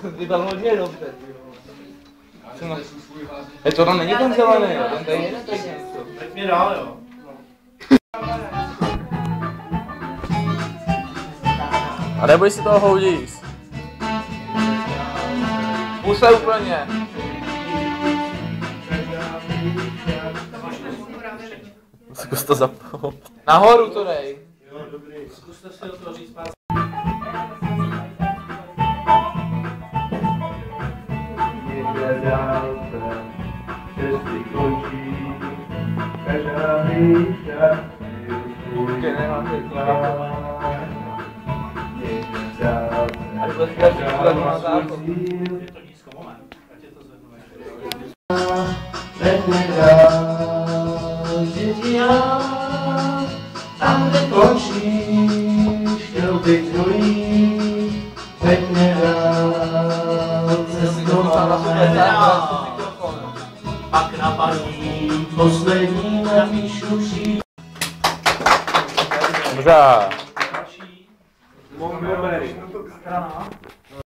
Vybal hodně dobře. To tam není ten zelený, jo? Ten tady je ten něco. Tak mě dál, jo. A neboj si toho houdíš. Puse úplně. Zkus to zapnout. Nahoru to dej. Jo, dobrý. Zkuste si otevřít pár. Někde dálce cesty končí, každá výška je svůj plán. Někde dálce každá svůj cíl. Je to nízko, moment. Ať je to zvednu. Veď mě dál, děti já, tam kde končíš, chtěl bych dojít. Veď mě dál, cestou Pak napadní. poslední napíšu příběh. Dobře. Další. Strana.